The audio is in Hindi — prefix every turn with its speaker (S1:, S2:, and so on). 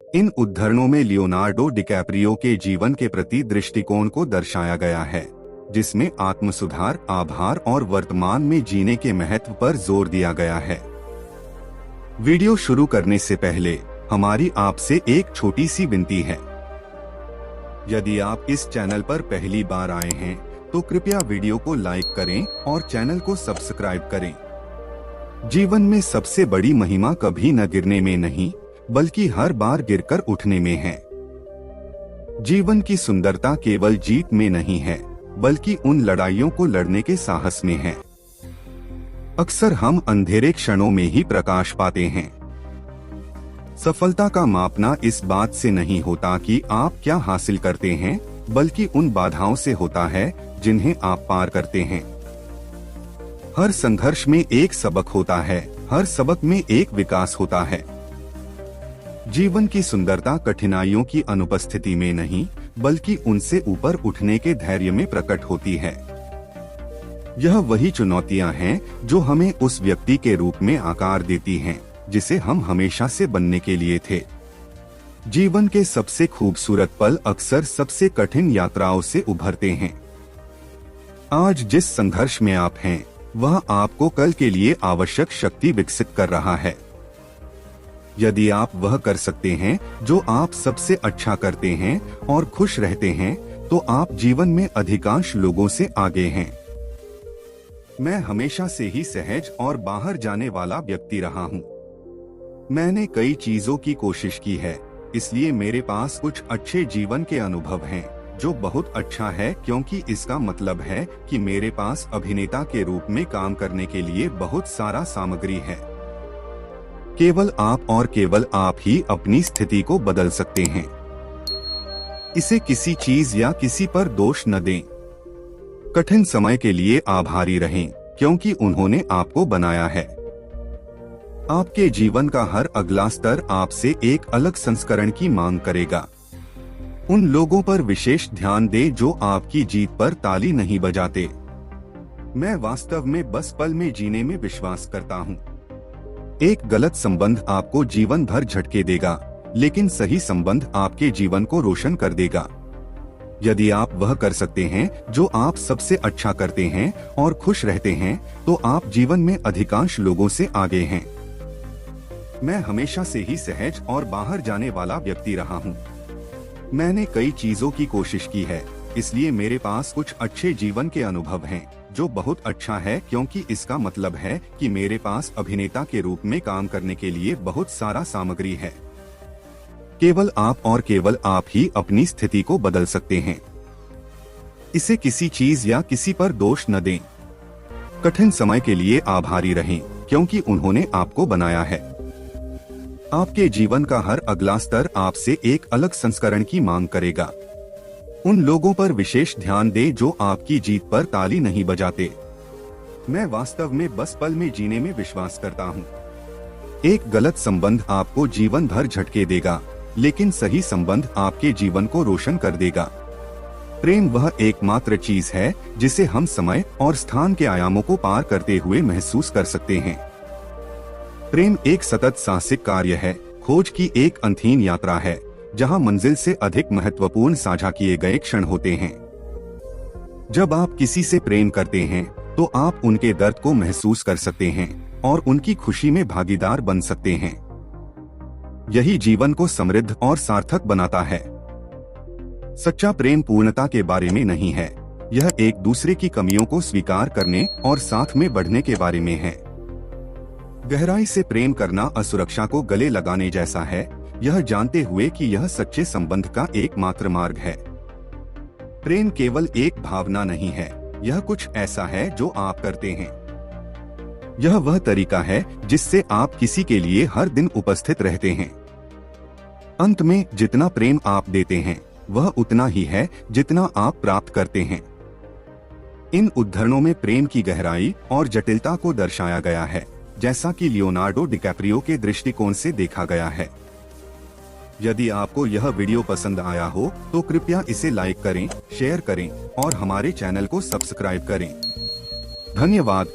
S1: इन उद्धरणों में लियोनार्डो डिकैप्रियो के जीवन के प्रति दृष्टिकोण को दर्शाया गया है, जिसमें आत्मसुधार, आभार और वर्तमान में जीने के महत्व पर जोर दिया गया है। वीडियो शुरू करने से पहले हमारी आपसे एक छोटी सी विनती है। यदि आप इस चैनल पर पहली बार आए हैं तो कृपया वीडियो को लाइक करें और चैनल को सब्सक्राइब करें। जीवन में सबसे बड़ी महिमा कभी न गिरने में नहीं, बल्कि हर बार गिरकर उठने में है। जीवन की सुंदरता केवल जीत में नहीं है, बल्कि उन लड़ाइयों को लड़ने के साहस में है। अक्सर हम अंधेरे क्षणों में ही प्रकाश पाते हैं। सफलता का मापना इस बात से नहीं होता कि आप क्या हासिल करते हैं, बल्कि उन बाधाओं से होता है जिन्हें आप पार करते हैं। हर संघर्ष में एक सबक होता है, हर सबक में एक विकास होता है। जीवन की सुंदरता कठिनाइयों की अनुपस्थिति में नहीं, बल्कि उनसे ऊपर उठने के धैर्य में प्रकट होती है। यह वही चुनौतियां हैं जो हमें उस व्यक्ति के रूप में आकार देती हैं जिसे हम हमेशा से बनने के लिए थे। जीवन के सबसे खूबसूरत पल अक्सर सबसे कठिन यात्राओं से उभरते हैं। आज जिस संघर्ष में आप हैं, वह आपको कल के लिए आवश्यक शक्ति विकसित कर रहा है। यदि आप वह कर सकते हैं जो आप सबसे अच्छा करते हैं और खुश रहते हैं, तो आप जीवन में अधिकांश लोगों से आगे हैं। मैं हमेशा से ही सहज और बाहर जाने वाला व्यक्ति रहा हूँ। मैंने कई चीजों की कोशिश की है, इसलिए मेरे पास कुछ अच्छे जीवन के अनुभव हैं, जो बहुत अच्छा है क्योंकि इसका मतलब है कि मेरे पास अभिनेता के रूप में काम करने के लिए बहुत सारा सामग्री है। केवल आप और केवल आप ही अपनी स्थिति को बदल सकते हैं। इसे किसी चीज या किसी पर दोष न दें। कठिन समय के लिए आभारी रहें, क्योंकि उन्होंने आपको बनाया है। आपके जीवन का हर अगला स्तर आपसे एक अलग संस्करण की मांग करेगा। उन लोगों पर विशेष ध्यान दें जो आपकी जीत पर ताली नहीं बजाते। मैं वास्तव में बस पल में जीने में विश्वास करता हूँ। एक गलत संबंध आपको जीवन भर झटके देगा, लेकिन सही संबंध आपके जीवन को रोशन कर देगा। यदि आप वह कर सकते हैं जो आप सबसे अच्छा करते हैं और खुश रहते हैं, तो आप जीवन में अधिकांश लोगों से आगे हैं। मैं हमेशा से ही सहज और बाहर जाने वाला व्यक्ति रहा हूँ। मैंने कई चीजों की कोशिश की है, इसलिए मेरे पास कुछ अच्छे जीवन के अनुभव हैं, जो बहुत अच्छा है क्योंकि इसका मतलब है कि मेरे पास अभिनेता के रूप में काम करने के लिए बहुत सारा सामग्री है। केवल आप और केवल आप ही अपनी स्थिति को बदल सकते हैं। इसे किसी चीज या किसी पर दोष न दें। कठिन समय के लिए आभारी रहें, क्योंकि उन्होंने आपको बनाया है। आपके जीवन का हर अगला स्तर आपसे एक अलग संस्करण की मांग करेगा। उन लोगों पर विशेष ध्यान दें जो आपकी जीत पर ताली नहीं बजाते। मैं वास्तव में बस पल में जीने में विश्वास करता हूँ। एक गलत संबंध आपको जीवन भर झटके देगा, लेकिन सही संबंध आपके जीवन को रोशन कर देगा। प्रेम वह एकमात्र चीज है जिसे हम समय और स्थान के आयामों को पार करते हुए महसूस कर सकते हैं। प्रेम एक सतत साहसिक कार्य है, खोज की एक अनथीन यात्रा है, जहां मंजिल से अधिक महत्वपूर्ण साझा किए गए क्षण होते हैं। जब आप किसी से प्रेम करते हैं, तो आप उनके दर्द को महसूस कर सकते हैं और उनकी खुशी में भागीदार बन सकते हैं। यही जीवन को समृद्ध और सार्थक बनाता है। सच्चा प्रेम पूर्णता के बारे में नहीं है, यह एक दूसरे की कमियों को स्वीकार करने और साथ में बढ़ने के बारे में है। गहराई से प्रेम करना असुरक्षा को गले लगाने जैसा है, यह जानते हुए कि यह सच्चे संबंध का एकमात्र मार्ग है। प्रेम केवल एक भावना नहीं है, यह कुछ ऐसा है जो आप करते हैं। यह वह तरीका है जिससे आप किसी के लिए हर दिन उपस्थित रहते हैं। अंत में जितना प्रेम आप देते हैं, वह उतना ही है जितना आप प्राप्त करते हैं। इन उद्धरणों में प्रेम की गहराई और जटिलता को दर्शाया गया है, जैसा कि लियोनार्डो डिकैप्रियो के दृष्टिकोण से देखा गया है। यदि आपको यह वीडियो पसंद आया हो तो कृपया इसे लाइक करें, शेयर करें और हमारे चैनल को सब्सक्राइब करें। धन्यवाद।